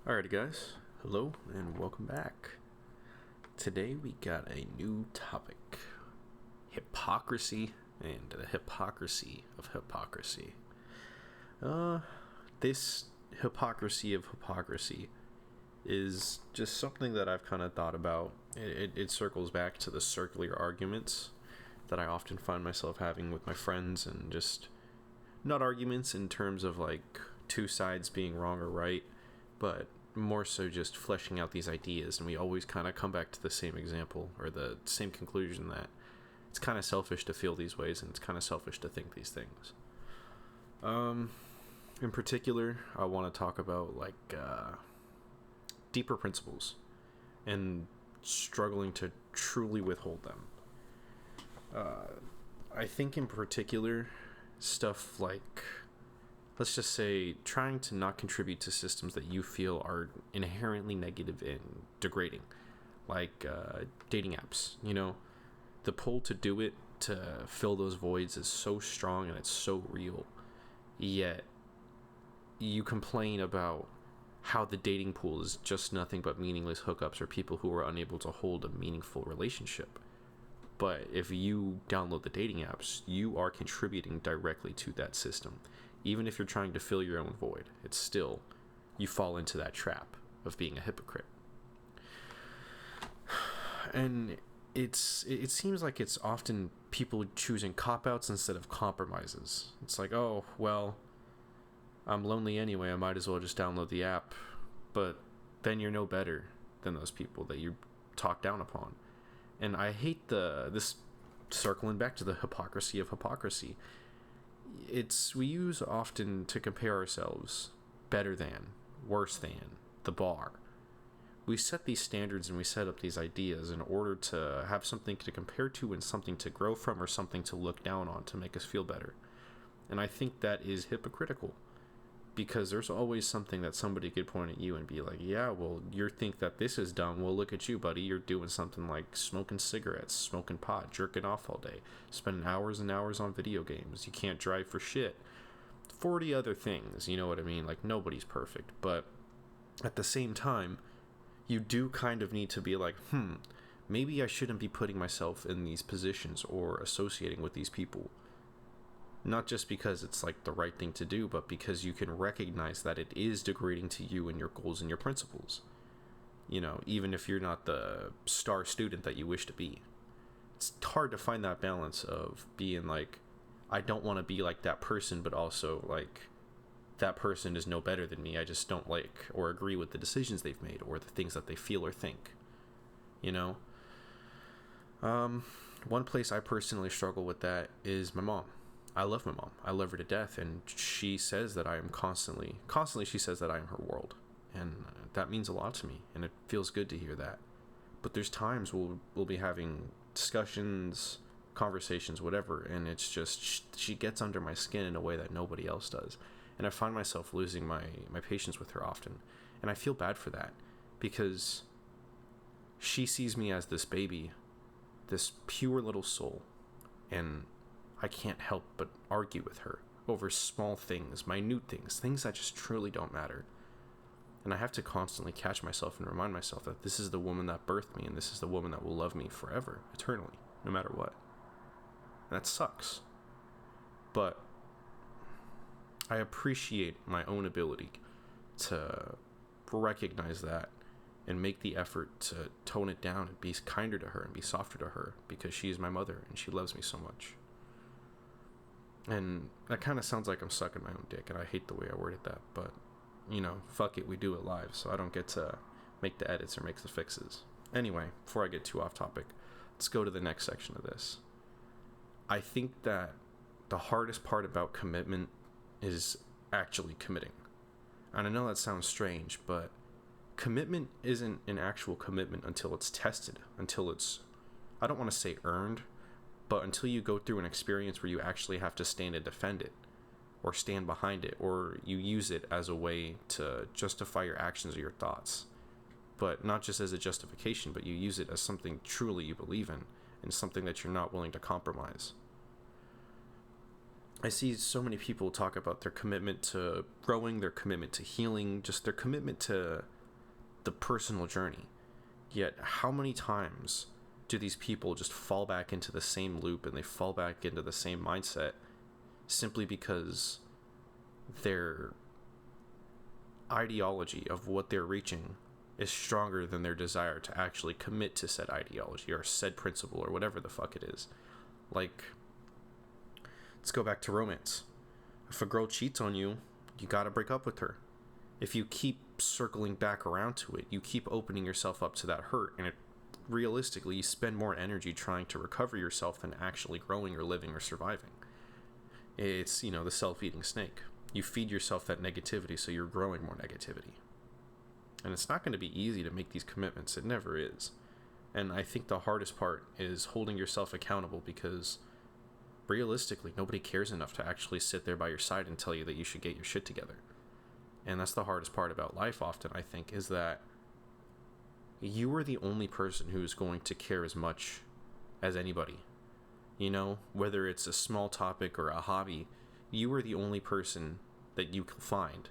Alrighty, guys. Hello and welcome back. Today we got a new topic: hypocrisy and the hypocrisy of hypocrisy. This hypocrisy of hypocrisy is just something that I've kind of thought about. It circles back to the circular arguments that I often find myself having with my friends, and just not arguments in terms of like two sides being wrong or right, but more so just fleshing out these ideas. And we always kind of come back to the same example or the same conclusion that it's kind of selfish to feel these ways and it's kind of selfish to think these things. In particular, I want to talk about deeper principles and struggling to truly withhold them. I think in particular, stuff like, let's just say, trying to not contribute to systems that you feel are inherently negative and degrading, like dating apps. You know, the pull to do it, to fill those voids, is so strong and it's so real. Yet, you complain about how the dating pool is just nothing but meaningless hookups or people who are unable to hold a meaningful relationship. But if you download the dating apps, you are contributing directly to that system. Even if you're trying to fill your own void, it's still, you fall into that trap of being a hypocrite. And it seems like it's often people choosing cop-outs instead of compromises. It's like, oh, well, I'm lonely anyway, I might as well just download the app. But then you're no better than those people that you talk down upon. And I hate this circling back to the hypocrisy of hypocrisy. We use often to compare ourselves better than, worse than, the bar. We set these standards and we set up these ideas in order to have something to compare to and something to grow from or something to look down on to make us feel better. And I think that is hypocritical, because there's always something that somebody could point at you and be like, yeah, well, you think that this is dumb. Well, look at you, buddy. You're doing something like smoking cigarettes, smoking pot, jerking off all day, spending hours and hours on video games. You can't drive for shit. 40 other things, you know what I mean? Like, nobody's perfect. But at the same time, you do kind of need to be like, maybe I shouldn't be putting myself in these positions or associating with these people. Not just because it's like the right thing to do, but because you can recognize that it is degrading to you and your goals and your principles. You know, even if you're not the star student that you wish to be. It's hard to find that balance of being like, I don't want to be like that person, but also like, that person is no better than me. I just don't like or agree with the decisions they've made or the things that they feel or think. You know? One place I personally struggle with that is my mom. I love my mom. I love her to death, and she says that I am constantly she says that I am her world, and that means a lot to me, and it feels good to hear that. But there's times we'll be having discussions, conversations, whatever, and it's just she gets under my skin in a way that nobody else does, and I find myself losing my patience with her often, and I feel bad for that, because she sees me as this baby, this pure little soul, and I can't help but argue with her over small things, minute things, things that just truly don't matter. And I have to constantly catch myself and remind myself that this is the woman that birthed me, and this is the woman that will love me forever, eternally, no matter what. And that sucks. But I appreciate my own ability to recognize that and make the effort to tone it down and be kinder to her and be softer to her, because she is my mother and she loves me so much. And that kind of sounds like I'm sucking my own dick, and I hate the way I worded that, but, you know, fuck it, we do it live, so I don't get to make the edits or make the fixes. Anyway, before I get too off topic, let's go to the next section of this. I think that the hardest part about commitment is actually committing. And I know that sounds strange, but commitment isn't an actual commitment until it's tested, until it's, I don't want to say earned, but until you go through an experience where you actually have to stand and defend it, or stand behind it, or you use it as a way to justify your actions or your thoughts. But not just as a justification, but you use it as something truly you believe in, and something that you're not willing to compromise. I see so many people talk about their commitment to growing, their commitment to healing, just their commitment to the personal journey. Yet, how many times do these people just fall back into the same loop and they fall back into the same mindset simply because their ideology of what they're reaching is stronger than their desire to actually commit to said ideology or said principle or whatever the fuck it is. Like, let's go back to romance. If a girl cheats on you, you gotta break up with her. If you keep circling back around to it, you keep opening yourself up to that hurt, and realistically, you spend more energy trying to recover yourself than actually growing or living or surviving. It's, the self-eating snake. You feed yourself that negativity, so you're growing more negativity. And it's not going to be easy to make these commitments. It never is. And I think the hardest part is holding yourself accountable, because realistically, nobody cares enough to actually sit there by your side and tell you that you should get your shit together. And that's the hardest part about life often, I think, is that you are the only person who's going to care as much as anybody. Whether it's a small topic or a hobby, you are the only person that you can find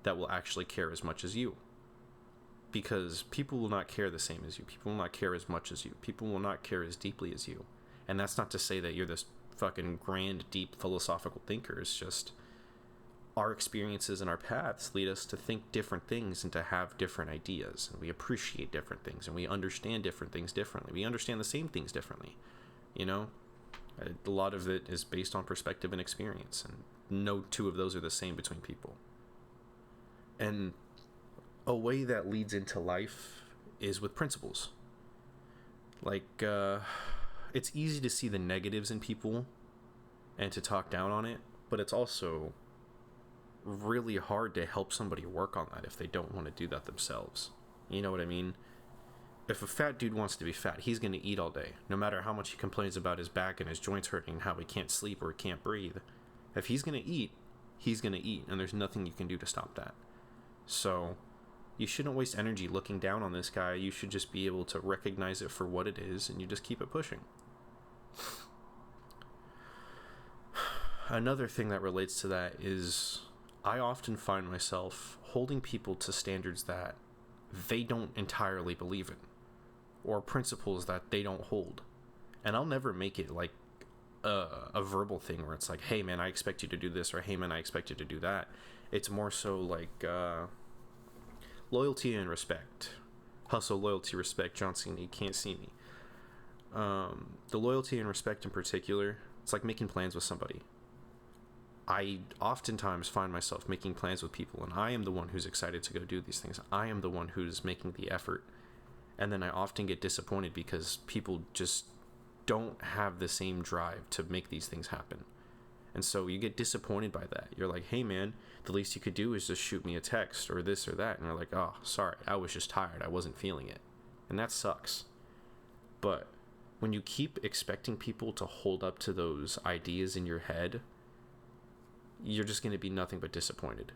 that will actually care as much as you. Because people will not care the same as you. People will not care as much as you. People will not care as deeply as you. And that's not to say that you're this fucking grand, deep, philosophical thinker. It's just our experiences and our paths lead us to think different things and to have different ideas. And we appreciate different things, and we understand different things differently. We understand the same things differently. A lot of it is based on perspective and experience, and no two of those are the same between people. And a way that leads into life is with principles. Like, it's easy to see the negatives in people and to talk down on it, but it's also really hard to help somebody work on that if they don't want to do that themselves. You know what I mean? If a fat dude wants to be fat, he's going to eat all day, no matter how much he complains about his back and his joints hurting and how he can't sleep or he can't breathe. If he's going to eat, he's going to eat, and there's nothing you can do to stop that. So you shouldn't waste energy looking down on this guy. You should just be able to recognize it for what it is, and you just keep it pushing. Another thing that relates to that is I often find myself holding people to standards that they don't entirely believe in, or principles that they don't hold. And I'll never make it like a verbal thing where it's like, hey man, I expect you to do this, or hey man, I expect you to do that. It's more so like loyalty and respect. Hustle, loyalty, respect. John Cena, you can't see me. The loyalty and respect in particular, it's like making plans with somebody. I oftentimes find myself making plans with people, and I am the one who's excited to go do these things. I am the one who's making the effort. And then I often get disappointed because people just don't have the same drive to make these things happen. And so you get disappointed by that. You're like, hey man, the least you could do is just shoot me a text or this or that. And you're like, oh, sorry, I was just tired. I wasn't feeling it. And that sucks. But when you keep expecting people to hold up to those ideas in your head, you're just going to be nothing but disappointed,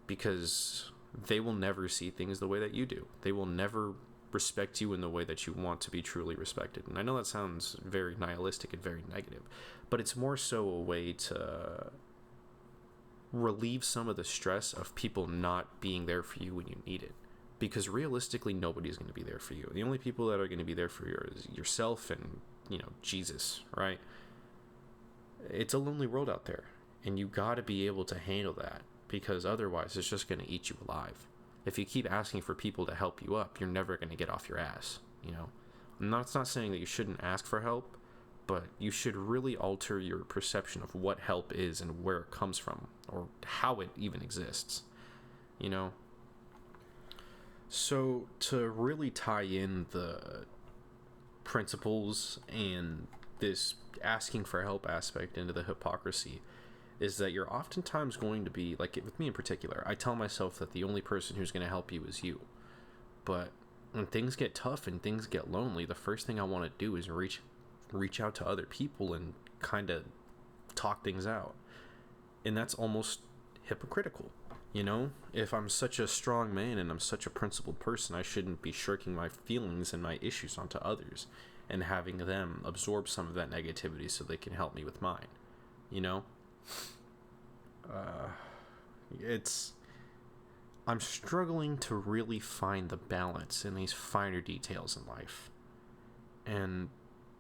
because they will never see things the way that you do. They will never respect you in the way that you want to be truly respected. And I know that sounds very nihilistic and very negative, but it's more so a way to relieve some of the stress of people not being there for you when you need it. Because realistically, nobody's going to be there for you. The only people that are going to be there for you are yourself and, Jesus, right? It's a lonely world out there. And you got to be able to handle that, because otherwise it's just going to eat you alive. If you keep asking for people to help you up, you're never going to get off your ass, It's not saying that you shouldn't ask for help, but you should really alter your perception of what help is and where it comes from, or how it even exists, So to really tie in the principles and this asking for help aspect into the hypocrisy, is that you're oftentimes going to be, like with me in particular, I tell myself that the only person who's going to help you is you. But when things get tough and things get lonely, the first thing I want to do is reach out to other people and kind of talk things out. And that's almost hypocritical, If I'm such a strong man and I'm such a principled person, I shouldn't be shirking my feelings and my issues onto others and having them absorb some of that negativity so they can help me with mine, I'm struggling to really find the balance in these finer details in life. And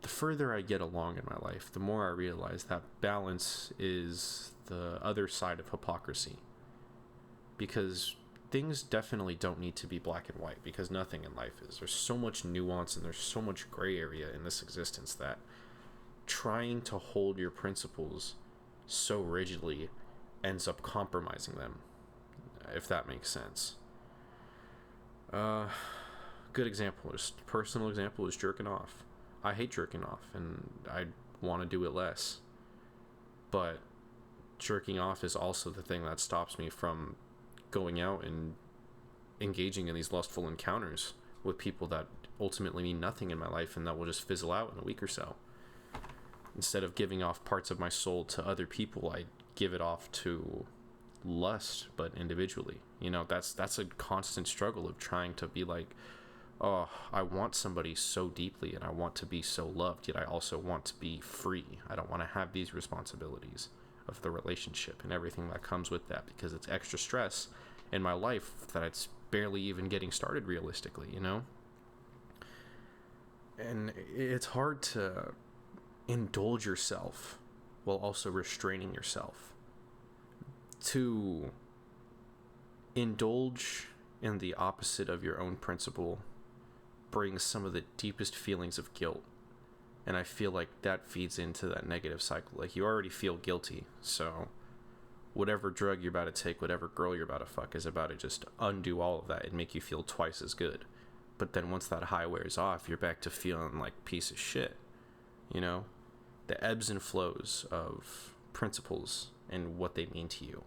the further I get along in my life, the more I realize that balance is the other side of hypocrisy. Because things definitely don't need to be black and white, because nothing in life is. There's so much nuance and there's so much gray area in this existence that trying to hold your principles so rigidly ends up compromising them, if that makes sense. Good example, just personal example, is jerking off. I hate jerking off, and I want to do it less. But jerking off is also the thing that stops me from going out and engaging in these lustful encounters with people that ultimately mean nothing in my life and that will just fizzle out in a week or so. Instead of giving off parts of my soul to other people, I give it off to lust, but individually. You know, that's a constant struggle of trying to be like, oh, I want somebody so deeply and I want to be so loved, yet I also want to be free. I don't want to have these responsibilities of the relationship and everything that comes with that, because it's extra stress in my life that it's barely even getting started realistically, you know? And it's hard to indulge yourself while also restraining yourself. To indulge in the opposite of your own principle brings some of the deepest feelings of guilt. And I feel like that feeds into that negative cycle. Like, you already feel guilty, so whatever drug you're about to take, whatever girl you're about to fuck is about to just undo all of that and make you feel twice as good. But then once that high wears off, you're back to feeling like a piece of shit. You know? The ebbs and flows of principles and what they mean to you.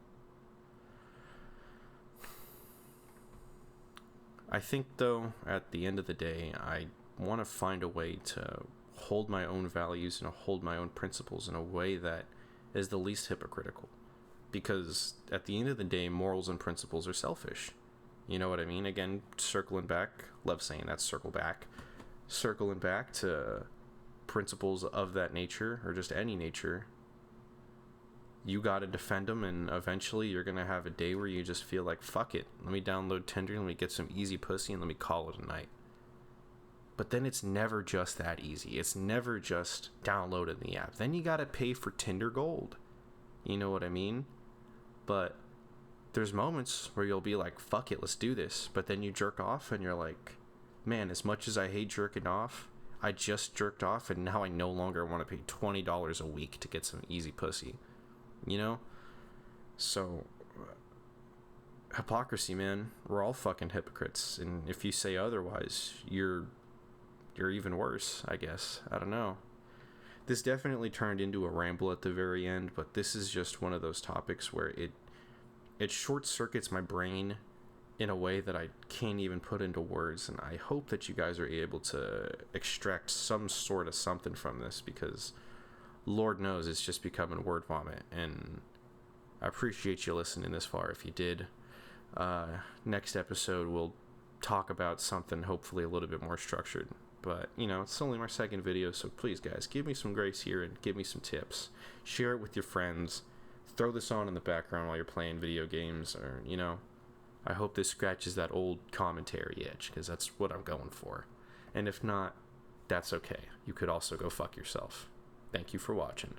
I think, though, at the end of the day, I want to find a way to hold my own values and hold my own principles in a way that is the least hypocritical. Because at the end of the day, morals and principles are selfish. You know what I mean? Again, circling back, love saying that, circle back. Circling back to principles of that nature, or just any nature, you gotta defend them, and eventually you're gonna have a day where you just feel like, fuck it, let me download Tinder, let me get some easy pussy, and let me call it a night. But then it's never just that easy. It's never just downloading the app. Then you gotta pay for Tinder Gold. You know what I mean? But there's moments where you'll be like, fuck it, let's do this. But then you jerk off and you're like, man, as much as I hate jerking off, I just jerked off and now I no longer want to pay $20 a week to get some easy pussy. You know? So, hypocrisy, man. We're all fucking hypocrites. And if you say otherwise, you're even worse, I guess. I don't know. This definitely turned into a ramble at the very end, but this is just one of those topics where it short circuits my brain in a way that I can't even put into words, and I hope that you guys are able to extract some sort of something from this, because Lord knows it's just becoming word vomit, and I appreciate you listening this far if you did. Next episode we'll talk about something hopefully a little bit more structured, but you know, it's only my second video, so please guys, give me some grace here and give me some tips. Share it with your friends, throw this on in the background while you're playing video games, or you know, I hope this scratches that old commentary itch, because that's what I'm going for. And if not, that's okay. You could also go fuck yourself. Thank you for watching.